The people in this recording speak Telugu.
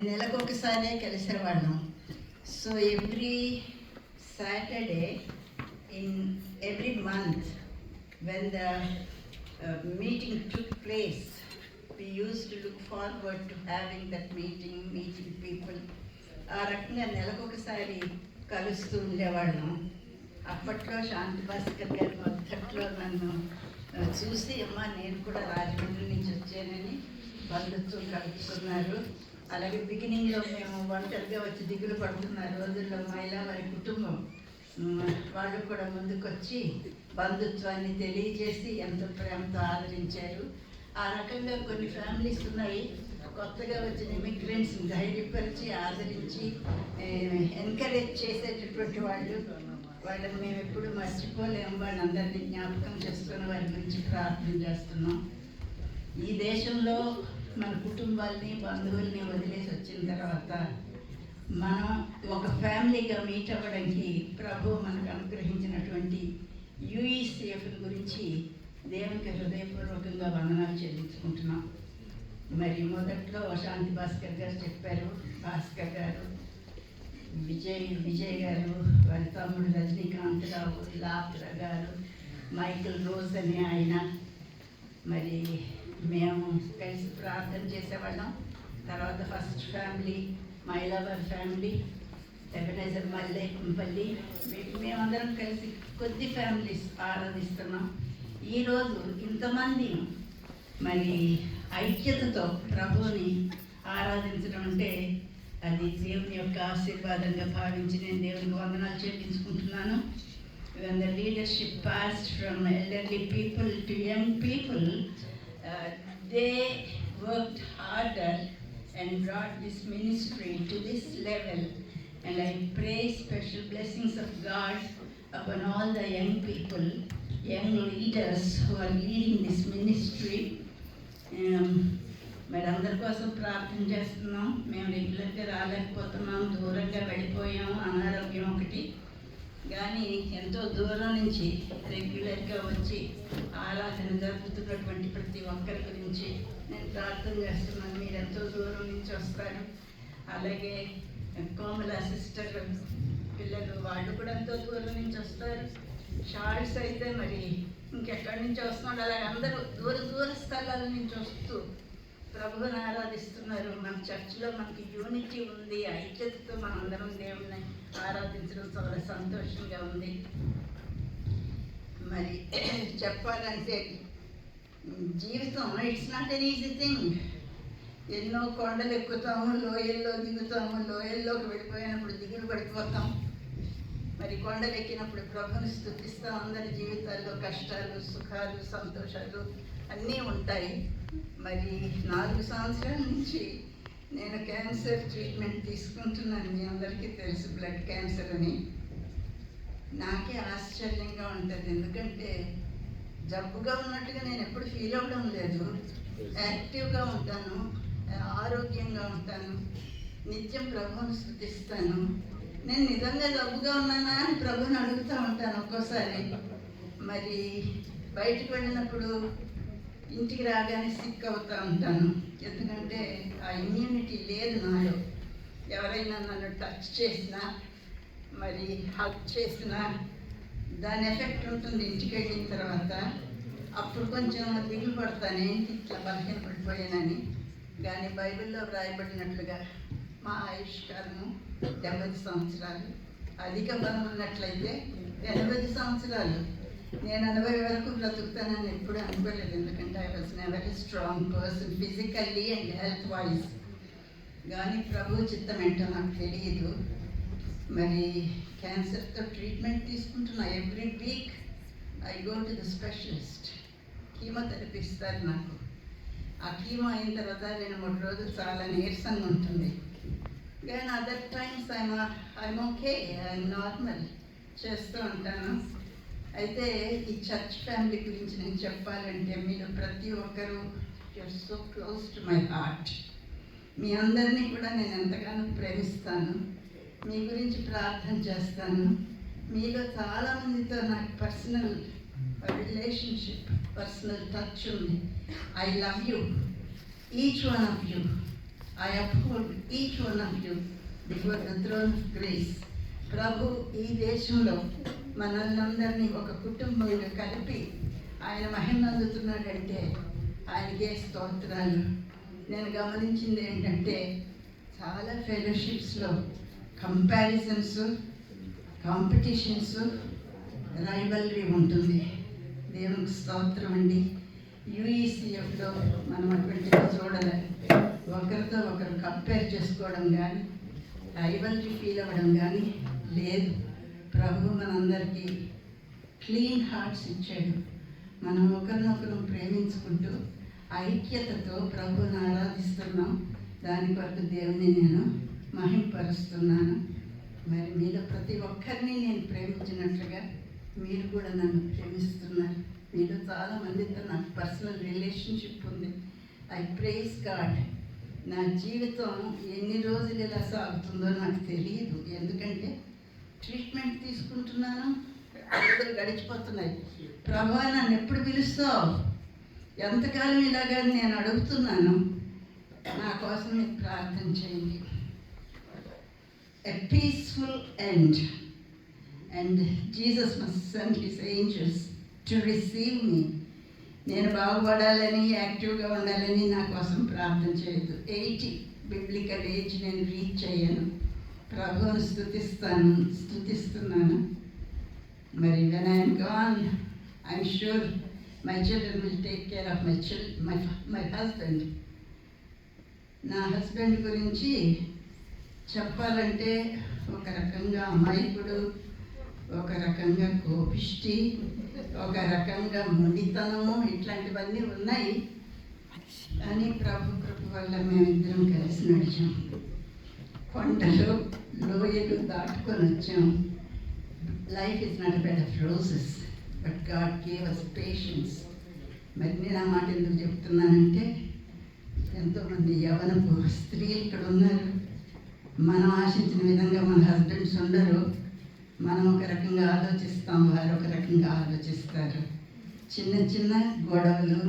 నెలకొకసారే కలిసేవాళ్ళం. So every Saturday in every month when the meeting took place, we used to look forward to having that meeting people. ఆ రకంగా నెలకొకసారి కలుస్తూ ఉండేవాళ్ళం. అప్పట్లో శాంతి భాస్కర్ గారు మొదట్లో నన్ను చూసి అమ్మ నేను కూడా రాజమండ్రి నుంచి వచ్చానని బంధుత్వం కలుపుకున్నారు. అలాగే బిగినింగ్లో మేము ఒంటరిగా వచ్చి దిగులు పడుతున్న రోజుల్లో మహిళ వారి కుటుంబం వాళ్ళు కూడా ముందుకొచ్చి బంధుత్వాన్ని తెలియజేసి ఎంతో ప్రేమతో ఆదరించారు. ఆ రకంగా కొన్ని ఫ్యామిలీస్ ఉన్నాయి, కొత్తగా వచ్చిన ఇమిగ్రెంట్స్ని ధైర్యపరిచి ఆదరించి ఎంకరేజ్ చేసేటటువంటి వాళ్ళని మేము ఎప్పుడు మర్చిపోలేము. వాళ్ళందరినీ జ్ఞాపకం చేసుకుని వారి గురించి ప్రార్థన చేస్తున్నాం. ఈ దేశంలో మన కుటుంబాల్ని బంధువుల్ని వదిలేసి వచ్చిన తర్వాత మనం ఒక ఫ్యామిలీగా మీట్ అవ్వడానికి ప్రభు మనకు అనుగ్రహించినటువంటి యూఈసిఎఫ్ గురించి దేవునికి హృదయపూర్వకంగా వందనాలు చెల్లించుకుంటున్నాం. మరి మొదట్లో శాంతి భాస్కర్ గారు చెప్పారు, భాస్కర్ గారు, విజయ్ గారు, వారి తమ్ముడు రజనీకాంత్ రావు, లాత్ర గారు, మైకిల్ రోజ్ అని ఆయన, మరి మేము కలిసి ప్రార్థన చేసేవాళ్ళం. తర్వాత first family మైలాబాద్ family, Ebenezer Mallepally, మేమందరం కలిసి కొద్ది ఫ్యామిలీస్ ఆరాధిస్తున్నాం. ఈరోజు ఇంతమంది మరి ఐక్యతతో ప్రభువుని ఆరాధించడం అంటే అది దేవుని యొక్క ఆశీర్వాదంగా భావించి నేను దేవునికి వందనాలు చెల్లించుకుంటున్నాను. When the leadership passed from elderly people to young people, they worked harder and brought this ministry to this level, and I pray special blessings of God upon all the young people, young leaders who are leading this ministry. మరి అందరి కోసం ప్రార్థన చేస్తున్నాం. మేము రెగ్యులర్గా రాలేకపోతున్నాం, దూరంగా వెళ్ళిపోయాము, అనారోగ్యం ఒకటి. కానీ ఎంతో దూరం నుంచి రెగ్యులర్గా వచ్చి ఆరాధన జరుపుతున్నటువంటి ప్రతి ఒక్కరి గురించి నేను ప్రార్థన చేస్తున్నాను. మీరు ఎంతో దూరం నుంచి వస్తారు. అలాగే కోమల సిస్టర్ పిల్లలు వాళ్ళు కూడా ఎంతో దూరం నుంచి వస్తారు. షార్ట్స్ అయితే మరి ఇంకెక్కడి నుంచి వస్తున్నాడు. అలాగే అందరూ దూర స్థలాల నుంచి వస్తూ ప్రభువుని ఆరాధిస్తున్నారు. మన చర్చిలో మనకి యూనిటీ ఉంది, ఐక్యతతో మనందరం దేవుని ఆరాధించడం చాలా సంతోషంగా ఉంది. మరి చెప్పాలంటే జీవితం it's not an easy thing. ఎన్నో కొండలు ఎక్కుతాము, లోయల్లో దిగుతాము, లోయల్లోకి వెళ్ళిపోయినప్పుడు దిగులు పడిపోతాం. మరి కొండలు ఎక్కినప్పుడు ప్రభుని స్తుతిస్తాం. అందరి జీవితాల్లో కష్టాలు, సుఖాలు, సంతోషాలు అన్నీ ఉంటాయి. మరి 4 సంవత్సరాల నుంచి నేను క్యాన్సర్ ట్రీట్మెంట్ తీసుకుంటున్నాను. మీ అందరికీ తెలుసు బ్లడ్ క్యాన్సర్ అని. నాకే ఆశ్చర్యంగా ఉంటుంది, ఎందుకంటే జబ్బుగా ఉన్నట్టుగా నేను ఎప్పుడు ఫీల్ అవ్వడం లేదు. యాక్టివ్గా ఉంటాను, ఆరోగ్యంగా ఉంటాను, నిత్యం ప్రభువుని స్తుతిస్తాను. నేను నిజంగా జబ్బుగా ఉన్నానా అని ప్రభువుని అడుగుతూ ఉంటాను ఒక్కోసారి. మరి బయటకు వెళ్ళినప్పుడు ఇంటికి రాగానే సిక్ అవుతూ ఉంటాను, ఎందుకంటే ఆ ఇమ్యూనిటీ లేదు నాలో. ఎవరైనా నన్ను టచ్ చేసినా, మరి హగ్ చేసినా దాని ఎఫెక్ట్ ఉంటుంది ఇంటికి వెళ్ళిన తర్వాత. అప్పుడు కొంచెం దిగులు పడతాను, ఏంటి ఇట్లా బలహీనపడిపోయానని. కానీ బైబిల్లో వ్రాయబడినట్లుగా మా ఆయుష్కాలము 70 సంవత్సరాలు, అధిక బలం ఉన్నట్లయితే 80 సంవత్సరాలు. నేను 80 వరకు బ్రతుకుతానని ఎప్పుడు అనుకోలేదు, ఎందుకంటే I was never a strong person physically and health wise. కానీ ప్రభు చిత్తం ఏంటో నాకు తెలియదు. మరి క్యాన్సర్తో ట్రీట్మెంట్ తీసుకుంటున్నా. Every week I go to the specialist. Chemotherapy ఇస్తారు నాకు. ఆ కీమో అయిన తర్వాత 2-3 రోజులు చాలా నీరసంగా ఉంటుంది. కానీ other times I'm okay, I'm normal, చేస్తూ ఉంటాను. అయితే ఈ చర్చ్ ఫ్యామిలీ గురించి నేను చెప్పాలంటే మీరు ప్రతి ఒక్కరూ you are so close to my heart. మీ అందరినీ కూడా నేను ఎంతగానో ప్రేమిస్తాను, మీ గురించి ప్రార్థన చేస్తాను. మీలో చాలామందితో నాకు పర్సనల్ రిలేషన్షిప్, పర్సనల్ టచ్ ఉంది. I love you, each one of you. I uphold each one of you before the throne of grace. ప్రభు ఈ దేశంలో మనల్నందరినీ ఒక కుటుంబంలో కలిపి ఆయన మహిమ అందుతున్నాడంటే ఆయనకే స్తోత్రాలు. నేను గమనించింది ఏంటంటే చాలా ఫెలోషిప్స్లో కంపారిజన్స్, కాంపిటీషన్స్, రైవల్రీ ఉంటుంది. దేవునికి స్తోత్రం అండి. యూఈసిఎఫ్లో మనం అటువంటిది చూడలే. ఒకరితో ఒకరు కంపేర్ చేసుకోవడం కానీ, రైవల్రీ ఫీల్ అవ్వడం కానీ లేదు. ప్రభు మనందరికీ క్లీన్ హార్ట్స్ ఇచ్చాడు. మనం ఒకరినొకరు ప్రేమించుకుంటూ ఐక్యతతో ప్రభువుని ఆరాధిస్తున్నాం. దాని కొరకు దేవుని నేను మహింపరుస్తున్నాను. మరి మీలో ప్రతి ఒక్కరిని నేను ప్రేమించినట్లుగా మీరు కూడా నన్ను ప్రేమిస్తున్నారు. మీలో చాలామందితో నాకు పర్సనల్ రిలేషన్షిప్ ఉంది. I praise God. నా జీవితం ఎన్ని రోజులు ఇలా సాగుతుందో నాకు తెలియదు. ఎందుకంటే ట్రీట్మెంట్ తీసుకుంటున్నాను, రోజులు గడిచిపోతున్నాయి. ప్రభా నన్ను ఎప్పుడు పిలుస్తావు, ఎంతకాలం ఇలాగా నేను అడుగుతున్నాను. నా కోసం మీరు ప్రార్థన చేయండి. A peaceful end, and Jesus must send his angels to receive me. నేను బాగుపడాలని, యాక్టివ్గా ఉండాలని నా కోసం ప్రార్థన చేయదు. 80 బిబ్లికల్ ఏజ్ నేను రీచ్ అయ్యాను. ప్రభువును స్తుతిస్తున్నాను. మరి when I am gone, I am sure my children will take care of my husband. నా హస్బెండ్ గురించి చెప్పాలంటే ఒక రకంగా అమాయకుడు, ఒక రకంగా కోపిష్టి, ఒక రకంగా మొండితనము, ఇట్లాంటివన్నీ ఉన్నాయి. కానీ ప్రభు కృప వల్ల మేమిద్దరం కలిసి నడిచాం. కొండలు లోయలు దాటుకొని వచ్చాం. Life is not bed of roses, but God gave us patience. మరి నేను ఆ మాట ఎందుకు చెప్తున్నానంటే ఎంతోమంది యవనపు స్త్రీలు ఇక్కడ ఉన్నారు. మనం ఆశించిన విధంగా మన హస్బెండ్స్ ఉండరు. మనం ఒక రకంగా ఆలోచిస్తాం, వారు ఒక రకంగా ఆలోచిస్తారు. చిన్న చిన్న గొడవలు,